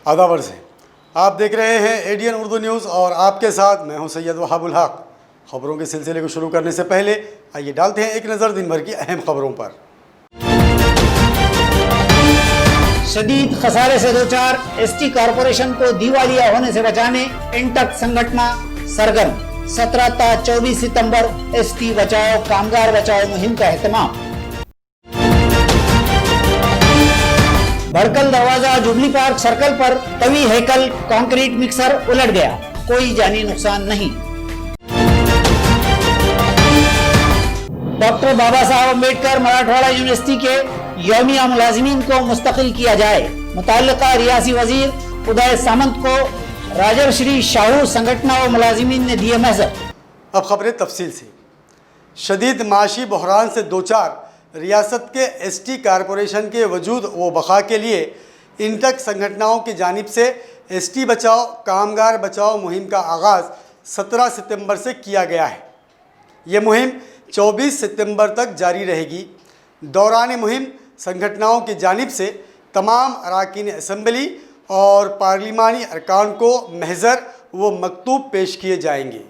आदाब अर्ज़ है, आप देख रहे हैं एडीएन उर्दू न्यूज़ और आपके साथ मैं हूं सैयद वहाबुल हक। खबरों के सिलसिले को शुरू करने से पहले आइए डालते हैं एक नज़र दिन भर की अहम खबरों पर। शदीद खसारे से दो चार एसटी कॉरपोरेशन को दिवालिया होने से बचाने इंटक संगठन सरगर्म। 17 ता 24 सितंबर एसटी बचाओ कामगार बचाओ मुहिम का एहतमाम। भड़कल दरवाजा जुबली पार्क सर्कल पर तवी हैकल कंक्रीट मिक्सर उलट गया, कोई जानी नुकसान नहीं। डॉक्टर बाबा साहब अम्बेडकर मराठवाड़ा यूनिवर्सिटी के यौमिया मुलाजिमीन को मुस्तकिल किया जाए। मुताल्लिका रियासी वजीर उदय सामंत को राजर्षि शाहू संगठन व मुलाजिमीन ने दिए महज़र। अब खबरें तफसील से। शदीद माशी बहरान से दो चार रियासत के एसटी कॉरपोरेशन के वजूद व बका के लिए इंटक संगठनों की जानिब से एसटी बचाओ कामगार बचाओ मुहिम का आगाज़ 17 सितंबर से किया गया है। ये मुहिम 24 सितंबर तक जारी रहेगी। दौरान मुहिम संगठनों की जानिब से तमाम अरकान असम्बली और पार्लिमानी अरकान को महज़र व मकतूब पेश किए जाएंगे।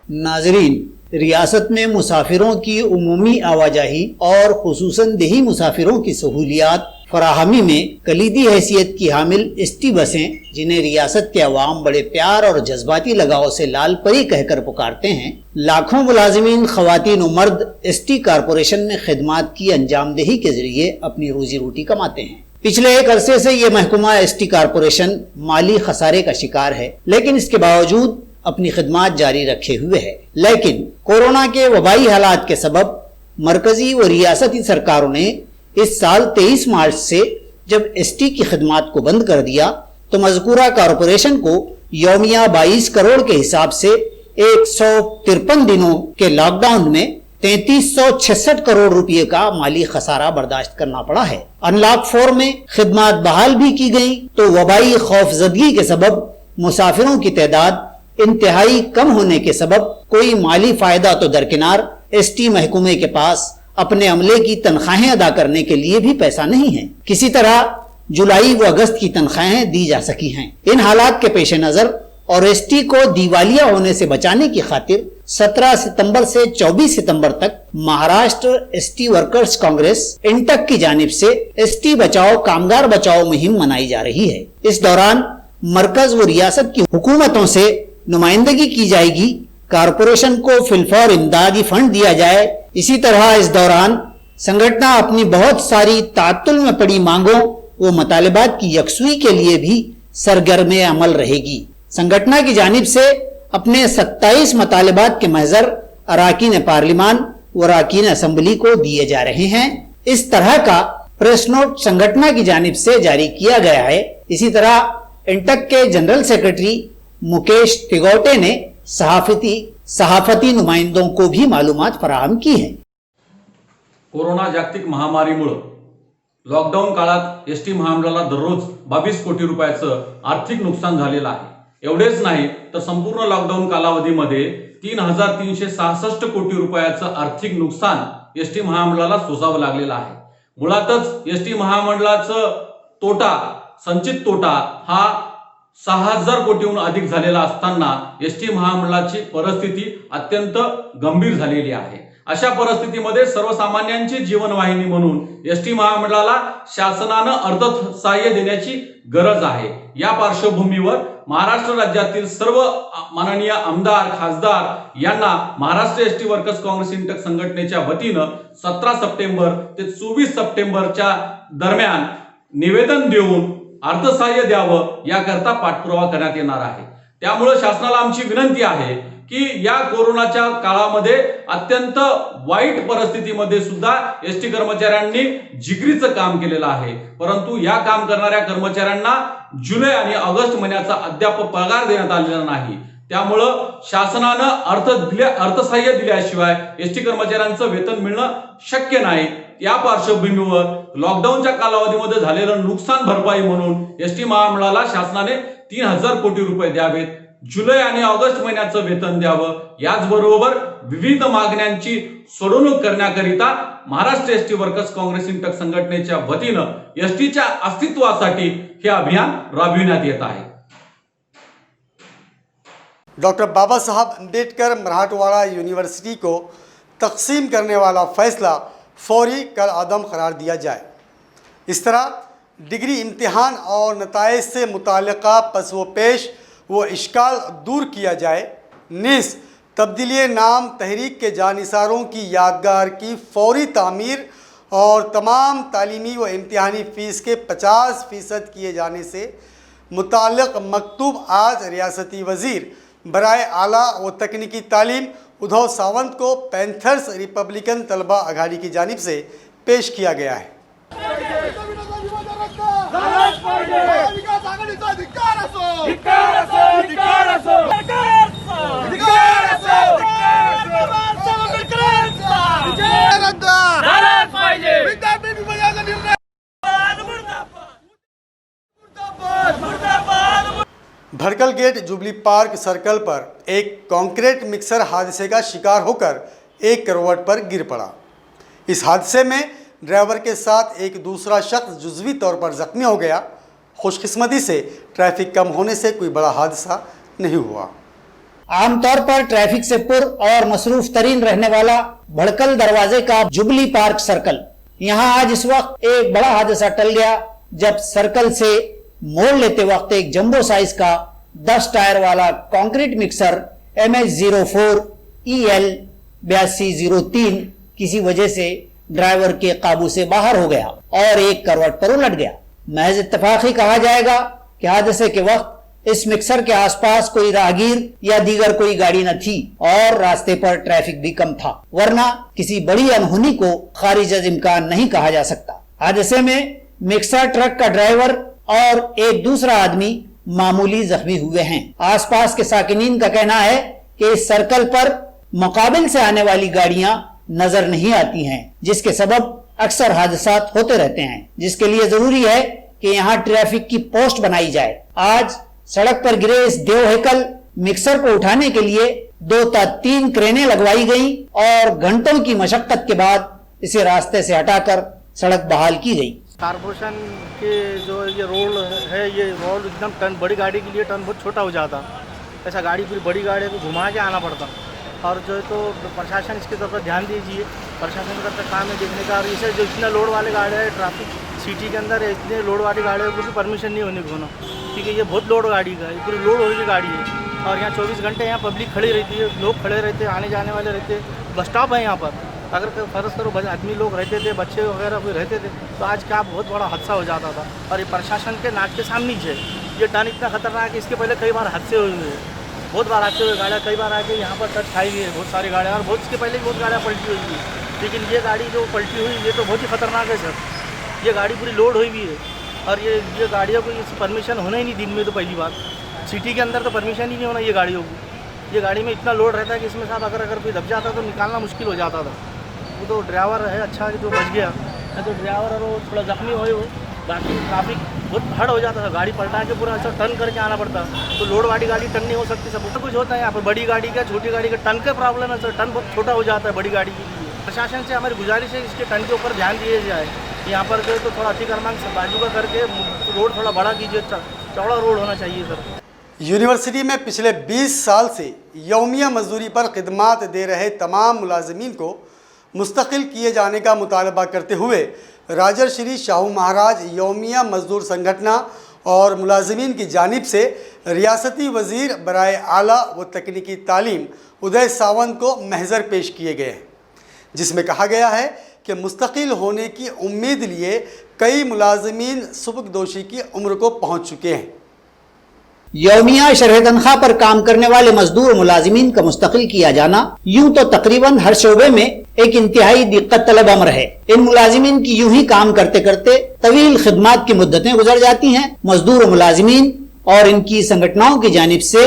नाजरीन, रियासत में मुसाफिरों की उमूमी आवाजाही और खुसूसन देही मुसाफिरों की सहूलियात फराहमी में कलीदी हैसियत की हामिल एसटी बसें, जिन्हें रियासत के अवाम बड़े प्यार और जज्बाती लगाव से लाल परी कहकर पुकारते हैं, लाखों मुलाजिमीन खवातीन और मर्द एसटी कॉरपोरेशन में खिदमात की अंजामदेही के जरिए अपनी रोजी रोटी कमाते हैं। पिछले एक अरसे से ये महकुमा एसटी कॉरपोरेशन माली खसारे का शिकार है, लेकिन इसके बावजूद अपनी खिदमात जारी रखे हुए है। लेकिन कोरोना के वबाई हालात के सबब मरकजी व रियासती सरकारों ने इस साल 23 मार्च से जब एसटी की खिदमात को बंद कर दिया तो मज़कूरा कॉरपोरेशन को यौमिया 22 करोड़ के हिसाब से 153 दिनों के लॉकडाउन में 3366 करोड़ रुपए का माली खसारा बर्दाश्त करना पड़ा है। अनलॉक 4 में खिदमात बहाल भी की गई तो वबाई खौफजदगी के सबब मुसाफिरों की तादाद इंतहाई कम होने के सबब कोई माली फायदा तो दरकिनार एसटी महकमे के पास अपने अमले की तनख्वाहें अदा करने के लिए भी पैसा नहीं है। किसी तरह जुलाई व अगस्त की तनख्वाहें दी जा सकी हैं। इन हालात के पेश नजर और एसटी को दिवालिया होने से बचाने की खातिर 17 सितंबर से 24 सितंबर तक महाराष्ट्र एसटी वर्कर्स कांग्रेस इंटक की जानिब से एसटी बचाओ कामगार बचाओ मुहिम मनाई जा रही है। इस दौरान मरकज व रियासत की हुकूमतों से नुमाइंदगी की जाएगी, कारपोरेशन को फिलफौर इमदादी फंड दिया जाए। इसी तरह इस दौरान संगठन अपनी बहुत सारी तातुल में पड़ी मांगों व मतलबात की यकसुई के लिए भी सरगर्म अमल रहेगी। संगठन की जानिब से अपने 27 मतलबात के महज़र अरकान पार्लिमान व अरकान असम्बली को दिए जा रहे हैं। इस तरह का प्रेस नोट संगठन की जानिब से जारी किया गया है। इसी तरह इंटक के जनरल सेक्रेटरी मुकेश तिगोटे ने सहाफती नुमाइंदों को भी मालूमात फराहम की है। कोरोना जागतिक महामारीमुळे लॉकडाऊन काळात एसटी महामंडळाला दररोज 22 कोटी रुपयाचं आर्थिक नुकसान झालेलं आहे। एवढेच नाही तर संपूर्ण लॉकडाऊन कालावधीमध्ये 3366 कोटी रुपयाचं आर्थिक नुकसान एसटी महामंडळाला सोसावं लागलेलं आहे। मुळातच एसटी महामंडळाचं तोटा संचित तोटा हा 6000 कोटीहून अधिक झालेला असताना एसटी महामंडळाची परिस्थिती अत्यंत गंभीर झालेली आहे। अशा परिस्थितीमध्ये सर्वसामान्यांची जीवनवाहिनी म्हणून एसटी महामंडळाला शासनाने अर्थसहाय्य देण्याची गरज आहे। या पार्श्वभूमीवर महाराष्ट्र राज्यातील सर्व माननीय आमदार खासदार यांना महाराष्ट्र एसटी वर्कर्स काँग्रेस इंटक संघटनेच्या वतीने 17 सप्टेंबर ते 24 सप्टेंबरच्या दरम्यान निवेदन देऊन अर्थसहाय्य द्यावं याकरता पाठपुरावा करण्यात येणार आहे। त्यामुळे शासनाला आमची विनंती आहे की या कोरोनाच्या काळामध्ये अत्यंत वाईट परिस्थितीमध्ये सुद्धा एसटी कर्मचाऱ्यांनी जिगरीचं काम केलेलं आहे, परंतु या काम करणाऱ्या कर्मचाऱ्यांना जुलै आणि ऑगस्ट महिन्याचा अद्याप पगार देण्यात आलेला नाही। त्यामुळे शासनाने अर्थसहाय्य दिल्याशिवाय एसटी कर्मचाऱ्यांचं वेतन मिळणं शक्य नाही। या पार्श्वभूमीवर लॉकडाऊनच्या कालावधीमध्ये झालेलं नुकसान भरपाई म्हणून एसटी महामंडळाला शासनाने 3000 कोटी रुपये द्यावेत। जुलै आणि ऑगस्ट महिन्याचं वेतन द्यावं, याचबरोबर विविध मागण्यांची सोडवणूक करण्याकरिता महाराष्ट्र एसटी वर्कर्स काँग्रेस इंटक संघटनेच्या वतीनं एसटीच्या अस्तित्वासाठी हे अभियान राबविण्यात येत आहे. डॉक्टर बाबा साहब अम्बेडकर मराठवाड़ा यूनिवर्सिटी को तकसीम करने वाला फैसला फौरी कल आदम करार दिया जाए. इस तरह डिग्री इम्तिहान और नताइज से मुताल्लिक़ा पसोपेश व इश्काल दूर किया जाए. नीस तब्दीली नाम तहरीक के जानिसारों की यादगार की फौरी तामीर और तमाम तालीमी व इम्तिहानी फ़ीस के 50% किए जाने से मुताल्लिक़ मकतूब आज रियासती वज़ीर बराए आला व तकनीकी तालीम उद्धव सावंत को पैंथर्स रिपब्लिकन तलबा अघाड़ी की जानिब से पेश किया गया है. भड़कल गेट जुबली पार्क सर्कल पर एक कंक्रीट मिक्सर हादसे का शिकार होकर एक करवट पर गिर पड़ा. इस हादसे में ड्राइवर के साथ एक दूसरा शख्स जुज़वी तौर पर ज़ख्मी हो गया. खुशकिस्मती से ट्रैफिक कम होने से कोई बड़ा हादसा नहीं हुआ. आमतौर पर ट्रैफिक से पुर और मसरूफ तरीन रहने वाला भड़कल दरवाजे का जुबली पार्क सर्कल, यहाँ आज इस वक्त एक बड़ा हादसा टल गया जब सर्कल से मोड़ लेते वक्त एक जंबो साइज का 10 टायर वाला कंक्रीट मिक्सर MH04 EL 8203 किसी वजह से ड्राइवर के काबू से बाहर हो गया और एक करवट पर उलट गया. महज इत्तफाक ही कहा जाएगा कि हादसे के वक्त इस मिक्सर के आसपास कोई राहगीर या दीगर कोई गाड़ी न थी और रास्ते पर ट्रैफिक भी कम था, वरना किसी बड़ी अनहोनी को खारिज अज इम्कान नहीं कहा जा सकता. हादसे में मिक्सर ट्रक का ड्राइवर और एक दूसरा आदमी मामूली जख्मी हुए हैं. आसपास के साकिनीन का कहना है कि इस सर्कल पर मुकाबिल से आने वाली गाड़ियां नजर नहीं आती हैं, जिसके सबब अक्सर हादसात होते रहते हैं, जिसके लिए जरूरी है कि यहाँ ट्रैफिक की पोस्ट बनाई जाए. आज सड़क पर गिरे इस देवहेकल मिक्सर को उठाने के लिए 2 या 3 क्रेनें लगवाई गई और घंटों की मशक्कत के बाद इसे रास्ते से हटाकर सड़क बहाल की गई. कारपोरेशन के जो ये रोड है, ये रोड एकदम टर्न बड़ी गाड़ी के लिए टर्न बहुत छोटा हो जाता. ऐसा गाड़ी पूरी बड़ी गाड़ी को घुमा के आना पड़ता. और जो है तो प्रशासन इसकी तरफ ध्यान दीजिए. प्रशासन का काम है देखने का. और इसे जो इतना लोड वाले गाड़ी है ट्रैफिक सिटी के अंदर इतने लोड वाली गाड़ियों को भी परमिशन नहीं होने को ना, क्योंकि ये बहुत लोड गाड़ी का है, पूरी लोड हो रही गाड़ी है. और यहाँ 24 घंटे यहाँ पब्लिक खड़ी रहती है, लोग खड़े रहते हैं, आने जाने वाले रहते हैं. बस स्टॉप है यहाँ पर. अगर फर्ज करो आदमी लोग रहते थे, बच्चे वगैरह कोई रहते थे, तो आज क्या बहुत बड़ा हादसा हो जाता था. और ये प्रशासन के नाक के सामने ही है. ये टर्न इतना खतरनाक है, इसके पहले कई बार हादसे हुए हैं, बहुत बार हादसे हुए. गाड़ियाँ कई बार आके यहाँ पर टच खाई हुई है, बहुत सारी गाड़ियाँ, और बहुत इसके पहले बहुत गाड़ियाँ पलटी हुई थी. लेकिन ये गाड़ी जो पलटी हुई ये तो बहुत ही खतरनाक है सर. ये गाड़ी पूरी लोड हुई हुई है और ये गाड़ियों को इस परमिशन होना ही नहीं दिन में. तो पहली बात सिटी के अंदर तो परमिशन ही नहीं होना ये गाड़ियों को. ये गाड़ी में इतना लोड रहता है कि इसमें साथ अगर कोई दब जाता तो निकालना मुश्किल हो जाता था. वो तो ड्राइवर है अच्छा जो बच गया, तो ड्राइवर और वो थोड़ा जख्मी हुए हो. बाकी ट्रैफिक बहुत हार्ड हो जाता था. गाड़ी पलटा के पूरा ऐसा टर्न करके आना पड़ता. तो लोड वाली गाड़ी टर्न नहीं हो सकती. सब कुछ होता है यहाँ पर. बड़ी गाड़ी का छोटी गाड़ी का टर्न का प्रॉब्लम है सर. टर्न बहुत छोटा हो जाता है बड़ी गाड़ी के लिए. प्रशासन से हमारी गुजारिश है इसके टर्न के ऊपर ध्यान दिया जाए. यहाँ पर जो तो थोड़ा अतिक्रमण बाजू का करके रोड थोड़ा बड़ा कीजिए. चौड़ा रोड होना चाहिए सर. यूनिवर्सिटी में पिछले 20 साल से यौमिया मजदूरी पर खिदमात दे रहे तमाम मुलाजमीन को मुस्तकिल किए जाने का मुतालबा करते हुए राजर्षि शाहू महाराज यौमिया मजदूर संगठना और मुलाजमीन की जानिब से रियासती वज़ीर बराए आला व तकनीकी तालीम उदय सावंत को महज़र पेश किए गए हैं, जिसमें कहा गया है कि मुस्तकिल होने की उम्मीद लिए कई मुलाजमीन सुबकदोशी की उम्र को पहुँच चुके हैं. यौमिया शरह तनख्वाह पर काम करने वाले मजदूर मुलाजिमीन का मुस्तकिल किया जाना यूं तो तकरीबन हर शोबे में एक इंतहाई दिक्कत तलब अमर है. इन मुलाजिमीन की यूं ही काम करते करते तवील खिदमात की मुद्दतें गुजर जाती हैं. मजदूर मुलाजिमीन और इनकी संगठनाओं की जानिब से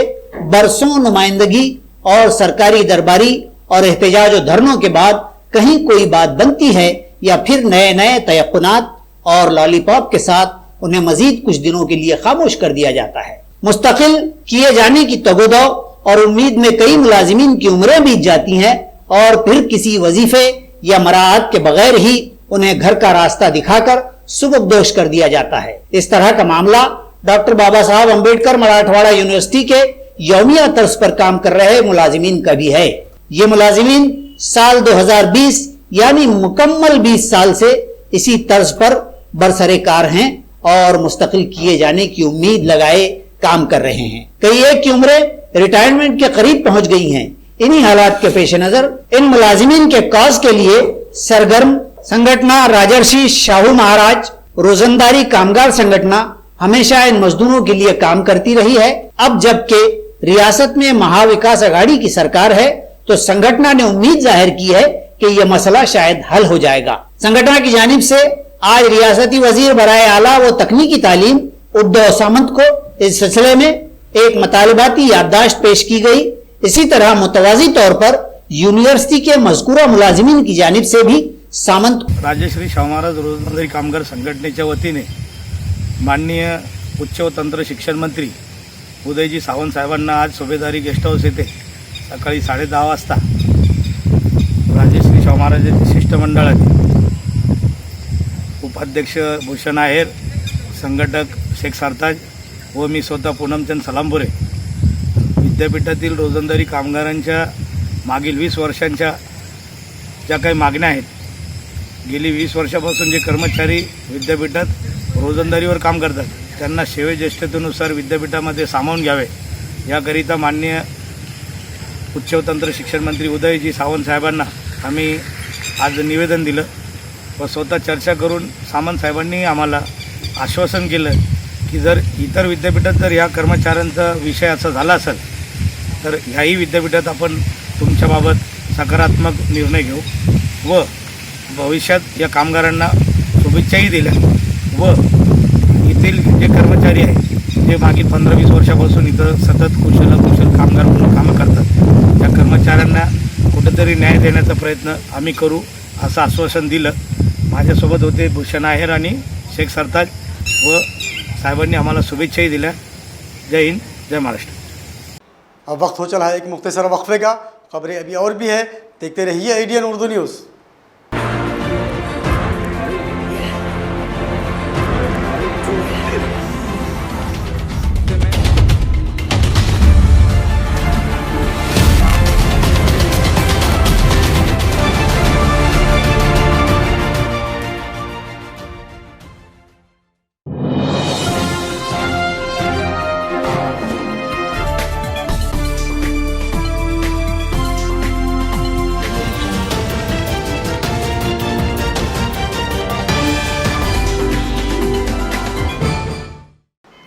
बरसों नुमाइंदगी और सरकारी दरबारी और एहतजाज और धरनों के बाद कहीं कोई बात बनती है या फिर नए नए तयक्कुनात और लॉलीपॉप के साथ उन्हें मजीद कुछ दिनों के लिए खामोश कर दिया जाता है. मुस्तकिल किए जाने की तगोदो और उम्मीद में कई मुलाजिमीन की उम्रें बीत जाती हैं और फिर किसी वजीफे या मराहत के बगैर ही उन्हें घर का रास्ता दिखाकर सुबकदोश कर दिया जाता है। इस तरह का मामला डॉक्टर बाबा साहब अम्बेडकर मराठवाड़ा यूनिवर्सिटी के यौमिया तर्ज पर काम कर रहे मुलाजिमीन का भी है। ये मुलाजिमीन साल 2020 यानी मुकम्मल 20 साल से इसी तर्ज पर बरसरे कार हैं और मुस्तकिल किए जाने की उम्मीद लगाए काम कर रहे हैं। कई एक की उम्रें रिटायरमेंट के करीब पहुंच गई हैं। इन्हीं हालात के पेश नजर इन मुलाजिमीन के कॉज के लिए सरगर्म संगठना राजर्षि शाहू महाराज रोजंदारी कामगार संगठना हमेशा इन मजदूरों के लिए काम करती रही है। अब जबकि रियासत में महाविकास अघाड़ी की सरकार है तो संगठना ने उम्मीद जाहिर की है कि यह मसला शायद हल हो जाएगा। संगठन की जानिब से आज रियासती वजीर बराए आला व तकनीकी तालीम उद्दव सामंत को इस सिलसिले में एक मतालबाती याददाश्त पेश की गई। इसी तरह मुतवाजी तौर पर यूनिवर्सिटी के मज़कूरा मुलाजिमीन की जानिब से भी सामंत राजश्री शाहू महाराज रोजंदारी कामगार संघटनेच्या वतीने माननीय उच्च व तंत्र शिक्षण मंत्री उदयजी सावंत साहेबांना आज सुभेदारी गेस्ट हाऊस येथे सकाळी 10:30 वाजता राजश्री शाहू महाराजांच्या शिष्टमंडळाने उपाध्यक्ष भूषण आहेर, संघटक शेख सरताज व मी स्वतः पूनमचंद सलामपुरे विद्यापीठातील रोजंदारी कामगारांच्या मागील 20 वर्षांच्या ज्या काही मागण्या आहेत, गेली 20 वर्षापासून जे कर्मचारी विद्यापीठात रोजंदारीवर काम करतात त्यांना सेवेज्येष्ठतेनुसार विद्यापीठामध्ये सामावून घ्यावे याकरिता माननीय उच्च व तंत्र शिक्षण मंत्री उदयजी सावंत साहेबांना आम्ही आज निवेदन दिलं व स्वतः चर्चा करून सामंत साहेबांनी आम्हाला आश्वासन केलं की जर इतर विद्यापीठात जर या कर्मचाऱ्यांचा विषय असा झाला असेल तर ह्याही विद्यापीठात आपण तुमच्याबाबत सकारात्मक निर्णय घेऊ व भविष्यात या कामगारांना शुभेच्छाही दिल्या व येथील जे कर्मचारी आहेत जे मागील 15-20 वर्षापासून इथं सतत कुशल कामगार म्हणून कामं करतात त्या कर्मचाऱ्यांना कुठेतरी न्याय देण्याचा प्रयत्न आम्ही करू असं आश्वासन दिलं। माझ्यासोबत होते भूषण आहेर आणि शेख सरताज व साहेबांनी आम्हाला शुभेच्छाही दिल्या। जय हिंद, जय महाराष्ट्र। अब वक्त हो चला है एक मुख्तसर वक्फे का। खबरें अभी और भी है, देखते रहिए ADN उर्दू न्यूज़।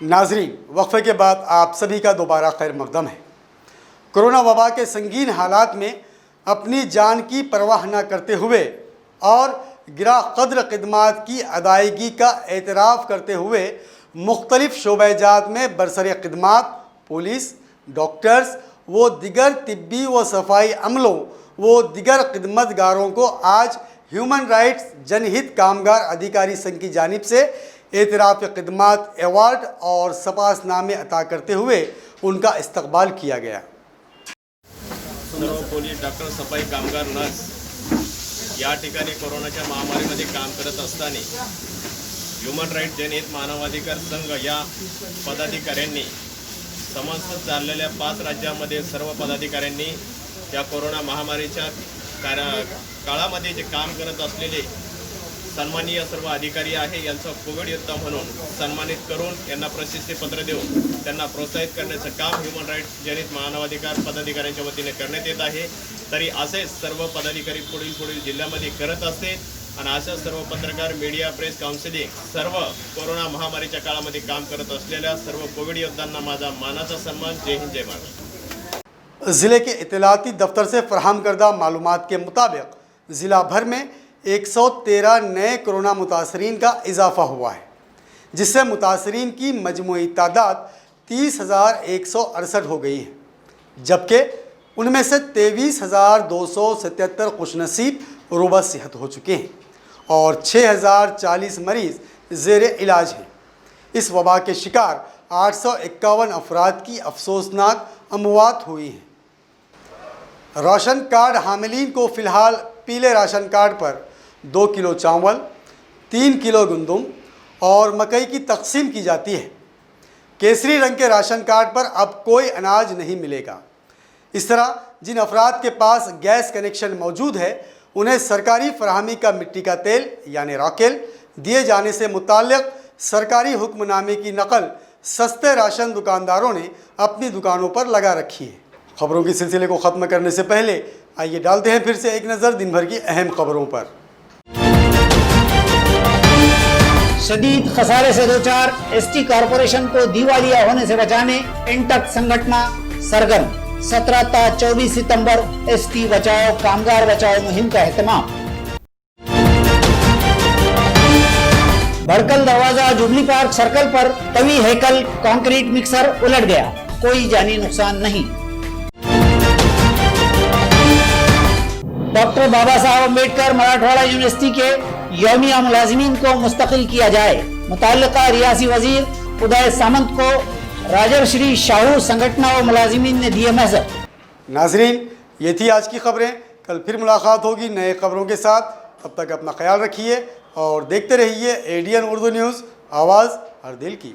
नाजरीन, वक्फे के बाद आप सभी का दोबारा खैर मकदम है। कोरोना वबा के संगीन हालात में अपनी जान की परवाह न करते हुए और गिरा कद्र खिदमात की अदायगी का एतराफ़ करते हुए मुख्तलिफ शोबेजात में बरसरे खिदमात पुलिस, डॉक्टर्स व दिगर तिब्बी व सफाई अमलों व दिगर खिदमतगारों को आज ह्यूमन राइट्स जनहित कामगार अधिकारी संघ की जानिब से एतराफ़ खिदमात अवार्ड और सपासनामे अता करते हुए उनका इस्तकबाल किया गया। सर्व पोलीस, डॉक्टर, सफाई कामगार, नर्स या ठिकाणी कोरोनाच्या महामारीमध्ये काम करत असताना ह्यूमन राईट जनहित मानवाधिकार संघ या पदाधिकाऱ्यांनी समस्त चाललेल्या 5 राज्यांमध्ये सर्व पदाधिकाऱ्यांनी या कोरोना महामारीच्या काळामध्ये जे काम करत असलेले सन्माननीय सर्व अधिकारी आहे यांचा कोविड योद्धा म्हणून सन्मानित करून यांना प्रशस्तीपत्र देऊन त्यांना प्रोत्साहित करण्याचं काम ह्यूमन राईट्स जनहित मानवाधिकार पदाधिकाऱ्यांच्या वतीने करण्यात येत आहे। तरी असे सर्व पदाधिकारी पुढील जिल्ह्यामध्ये करत असते आणि अशा सर्व पत्रकार, मीडिया, प्रेस, काउन्सिलिंग सर्व कोरोना महामारीच्या काळामध्ये काम करत असलेल्या सर्व कोविड योद्धांना माझा मानाचा सन्मान। जय हिंद, जय महाराष्ट्र। ज़िले के इतलाती दफ्तर से फराहम करदा मालूमात के मुताबिक ज़िला भर में 113 नए कोरोना मुतासरीन का इजाफ़ा हुआ है, जिससे मुतासरीन की मजमूई तादाद 30,168 हो गई है, जबकि उनमें से 23,277 खुशनसीब रुबा सेहत हो चुके हैं और 6,040 मरीज़ ज़ेर इलाज हैं। इस वबा के शिकार 851 अफराद की अफसोसनाक अमवात हुई हैं। राशन कार्ड हामिलीन को फ़िलहाल पीले राशन कार्ड पर 2 किलो चावल, 3 किलो गंदम और मकई की तकसीम की जाती है। केसरी रंग के राशन कार्ड पर अब कोई अनाज नहीं मिलेगा। इस तरह जिन अफराद के पास गैस कनेक्शन मौजूद है उन्हें सरकारी फराहमी का मिट्टी का तेल यानी रॉकेल दिए जाने से मुताल्लिक़ सरकारी हुक्मनामे की नकल सस्ते राशन दुकानदारों ने अपनी दुकानों पर लगा रखी है। खबरों के सिलसिले को ख़त्म करने से पहले आइए डालते हैं फिर से एक नज़र दिन भर की अहम खबरों पर। शदीद खसारे से दो चार एसटी कॉरपोरेशन को दिवालिया होने से बचाने इंटक संगठन सरगर्म। 17 ता 24 सितंबर एसटी बचाओ कामगार बचाओ मुहिम का एहतमाम। भड़कल दरवाजा जुबली पार्क सर्कल पर तवी हैकल कंक्रीट मिक्सर उलट गया, कोई जानी नुकसान नहीं। डॉक्टर बाबा साहब अम्बेडकर मराठवाड़ा यूनिवर्सिटी के यौमिया मुलाजिमीन को मुस्तकिल किया जाए। मुताल्लिका रियासी वजीर उदय सामंत को राजर्षि शाहू संगठन और मुलाजिमीन ने दिए महज़र। नाजरीन, ये थी आज की खबरें। कल फिर मुलाकात होगी नए खबरों के साथ। तब तक अपना ख्याल रखिए और देखते रहिए ADN उर्दू न्यूज़, आवाज़ हर दिल की।